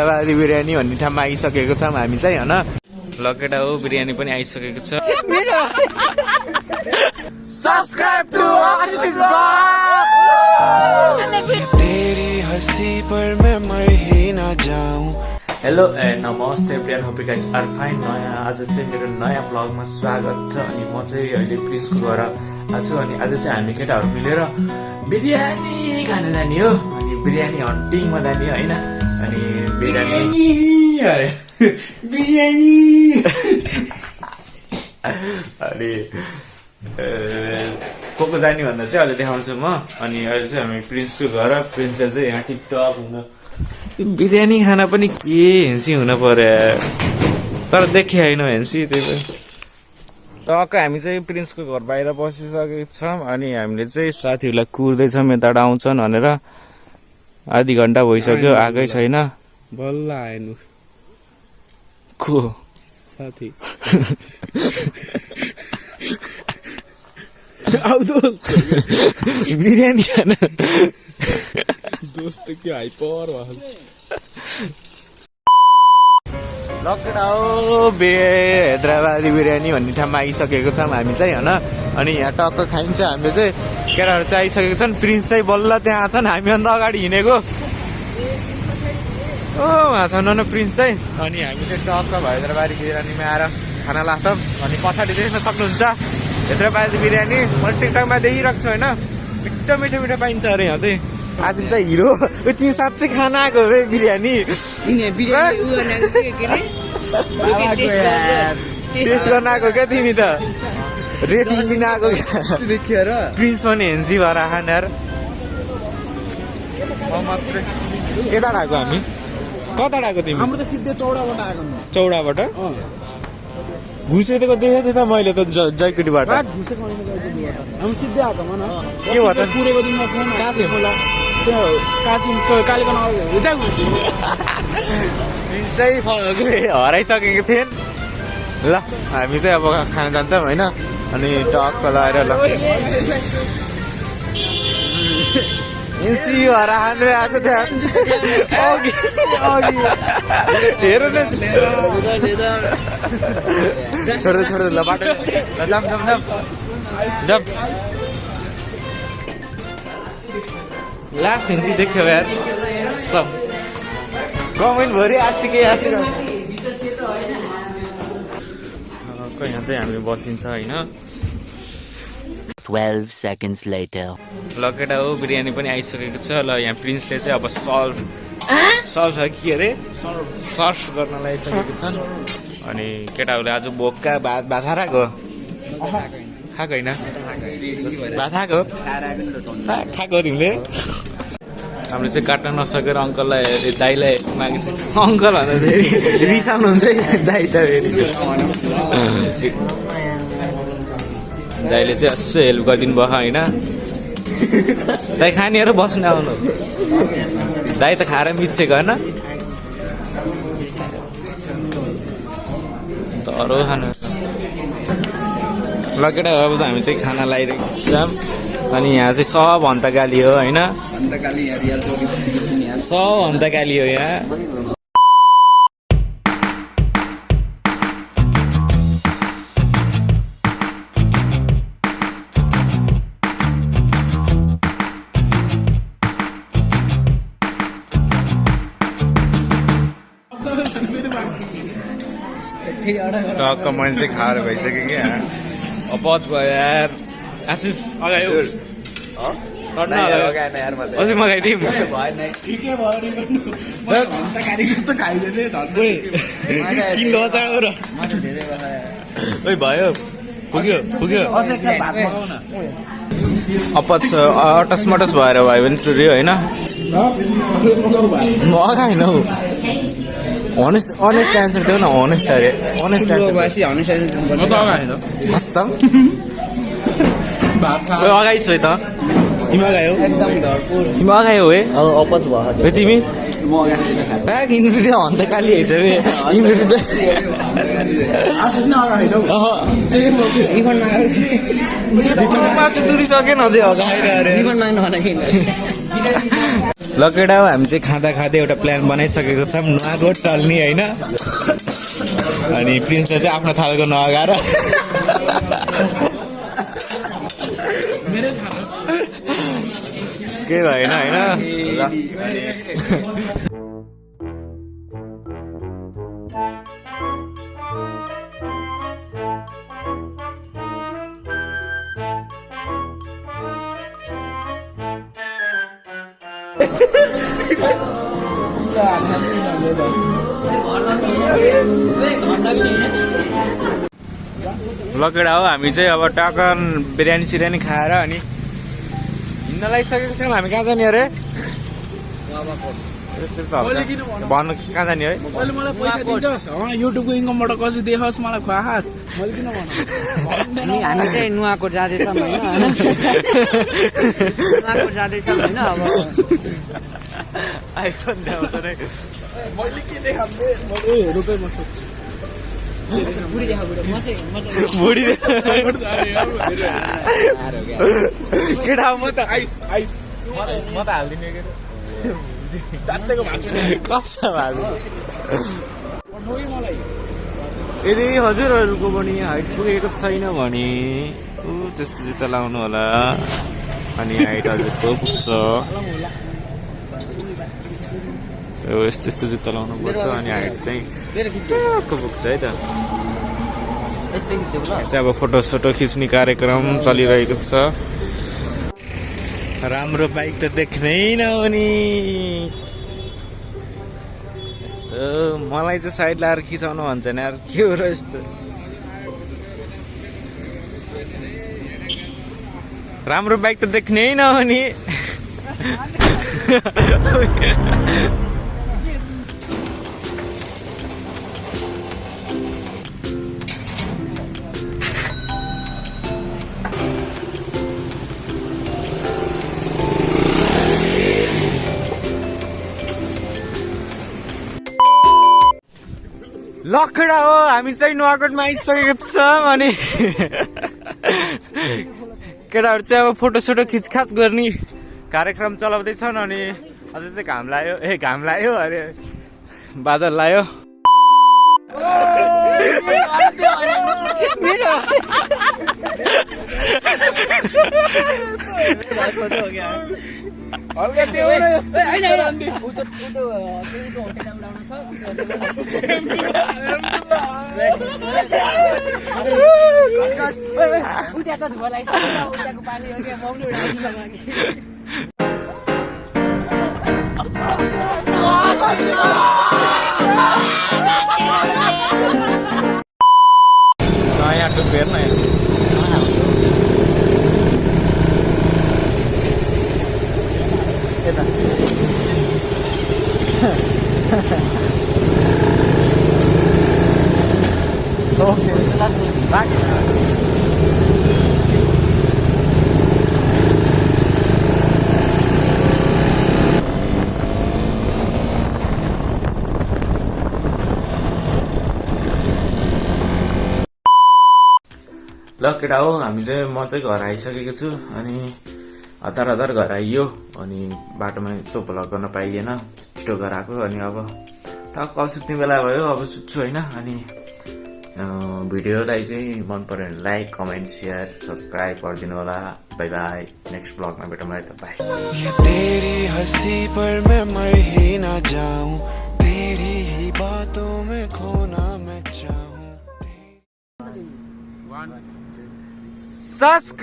हैदराबादी बिरयानी भन्ने ठाउँमा आइसकेको छौँ हामी चाहिँ हैन लकेटा हो बिरयानी पनि आइसकेको छ सब्स्क्राइब टु Assis तेरी हंसी पर मैं मर ही ना जाऊं। हेलो नमस्ते everyone, hope you guys are fine. आज चाहिँ मेरो नयाँ ब्लगमा स्वागत छ। अनि म चाहिँ अहिले प्रिन्सको घर छु। अनि आज चाहिँ हामी केटाहरू मिलेर बिरयानी खान जाने हो। अनि बिरयानी हन्टिङमा जाने होइन। अनि बिरयानी अनि को जाने भन्दा चाहिँ अहिले देखाउँछु म। अनि अहिले चाहिँ हामी प्रिन्सको घर, प्रिन्सले चाहिँ यहाँ टिपटप हुन बिरयानी खाना पनि के हेन्सी हुन पर्यो, तर देखि होइन हेन्सी। त्यही पनि टक्क हामी चाहिँ प्रिन्सको घर बाहिर बसिसकेको छौँ। अनि हामीले चाहिँ साथीहरूलाई कुर्दैछौँ यताबाट आउँछन् भनेर। आधी घन्टा भइसक्यो, आएकै छैन। बल्ल आएनु को साथी बिरयानी खाना दोस्त के हाइपर लकेटा हो हैदराबादी बिरयानी भन्ने ठाउँमा आइसकेको छौँ हामी चाहिँ होइन। अनि यहाँ टक्क खाइन्छ। हामीले चाहिँ केटाहरू चाहिँ आइसकेको छन्। प्रिन्स चाहिँ बल्ल त्यहाँ छन्, हामीभन्दा अगाडि हिँडेको। उहाँ छन् न प्रिन्स चाहिँ। अनि हामी चाहिँ टक्क हैदराबादी बिरयानीमा आएर खाना लाग्छौँ। अनि पछाडि देख्न सक्नुहुन्छ हैदराबादी बिरयानी मैले टिकटकमा देखिरहेको छु होइन। मिठो मिठो मिठो पाइन्छ अरे यहाँ चाहिँ। आसिस चाहिँ हिरो, तिमी साँच्चै खाना आएको रे बिरयानी टेस्ट गर्न आएको क्या तिमी त, रेटिङ दिन आएको क्या। प्रिन्स पनि हेन्सी भएर खान यार। यता आएको हामी, कता आएको तिमी? हाम्रो त सिधै चौडाबाट आएको। चौडाबाट घुसेको देखेको थिएँ त मैले त जयकुटीबाट। घुसेको हामी सिधै आएको मन के भयो त? पुरेको दिनमा फोन कहाँ थियो? त्यो कासिम कालेको प्रिन्स चाहिँ हराइसकेको थिएँ। ल हामी चाहिँ अब खान जान्छौँ होइन। अनि टक्क लगाएर ल एनसी भएर खानु आएको थियो अघि हेर न। छोड्दै छोड्दै ल बाटो जाम जाम जाम जाम। लास्ट हिन्सी देख्यो यार सब गभर्मेन्ट भरि आसिकै आसिक। यहाँ चाहिँ हामी बसिन्छ होइन। 12 seconds later. लकेटा हो बिरयानी पनि आइसकेको छ। ल यहाँ प्रिन्सले चाहिँ अब सर्भ के अरे सर्फ गर्न लागिसकेको छन्। अनि केटाहरूले आज भोक्का भात खाएको खाएको होइन भात खाएको तिमीले। हामीले चाहिँ काट्न नसकेर अङ्कललाई दाइलाई मागेछ। अङ्कल भन्दा फेरि रिसाउनुहुन्छ है दाइ त फेरि। दाइले चाहिँ यसो हेल्प गरिदिनु भयो होइन। दाइ खानेहरू बस्नु आउनु। दाइ त खाएर मिचेको होइन तर खानु। लकेटा अब हामी चाहिँ खाना लगाइरहेको छौँ। अनि यहाँ चाहिँ सबभन्दा गाली हो होइन, सबभन्दा गाली हो यहाँ। टक्क मैले चाहिँ खाएर भइसक्यो क्या। अपच भयो यार। आशिष अगायो अझै मगाइदिउँ भयो पुग्यो पुग्यो। अपच अटस मटस भएर भयो भने टुर्यो होइन। मगाएन हौ। अनेस्ट एन्सर देऊ न। अनेस्ट अरे अनेस्ट एन्सर अगाइ छु त। तिमी अगायो तिमी अगायो है अपच भयो तिमी इन्ग्रिडियन्ट भन्दा काली हेर्छ रे मासु तुरिसकेन अझै अगाएर ल केटा हो हामी चाहिँ खाँदा खाँदै एउटा प्लान बनाइसकेको छौँ नुहागोट चल्ने होइन अनि प्रिन्सले चाहिँ आफ्नो थालको नअगाएर मेरै खाना केही भएन होइन ल केटा हो हामी चाहिँ अब टकन बिरयानी सिरयानी खाएर अनि हिँड्न लागिसकेको छौँ हामी कहाँ जाने अरे भन्नु कहाँ जाने है मैले मलाई पैसा दिन्छस् युट्युबको इन्कमबाट कसरी देखोस् मलाई खुवाहास् मैले किन भन्नु हामी चाहिँ नुहाको जाँदैछौँ होइन नुहाको जाँदैछौँ होइन अब आइफोन ल्याउँछ नै मैले के देखाउने ए रुपै म सोध्छु बुढी देखा बुढी म चाहिँ बुढी केटा हो म त आइस आइस म त हालिदिने के तात्तेको भाँच्छु कस्तो भएको पठाउँ मलाई यदि हजुरहरूको पनि हाइट पुगेको छैन भने त्यस्तो जुत्ता लाउनु होला अनि हाइट हजुरको पुग्छ यस्तो यस्तो जुत्ता लाउनु पर्छ अनि हाइट चाहिँ पुग्छ है त चाहिँ अब फोटो खिच्ने कार्यक्रम चलिरहेको छ राम्रो बाइक त देख्नै नहुने यस्तो मलाई चाहिँ साइड लाएर खिचाउनु भन्छ नि यार के हो र यस्तो राम्रो बाइक त देख्नै नहुने लखडा हो हामी चाहिँ नुवाकोटमा आइसकेको छौँ अनि केटाहरू चाहिँ अब फोटोसोटो खिचखाच गर्ने कार्यक्रम चलाउँदैछन् अनि अझै चाहिँ घाम लाग्यो अरे बादल लाग्यो हल्का त्यो यस्तै यहाँ टुक हेर्न ल केटा हो हामी चाहिँ म चाहिँ घर आइसकेको छु अनि हतार घर आइयो अनि बाटोमा यसो भ्लग गर्न पाइएन छिटो घर आएको अनि अब टक्क सुत्ने बेला भयो अब सुत्छु होइन अनि भिडियोलाई चाहिँ मन पर्यो भने लाइक कमेन्ट सेयर सब्सक्राइब गरिदिनु होला बाई बाई नेक्स्ट ब्लगमा भेटौँ है त बाई ये तेरी हंसी पर मैं मर ही ना जाऊं तेरी ही बातों में खोना मैं चाहूं सस्क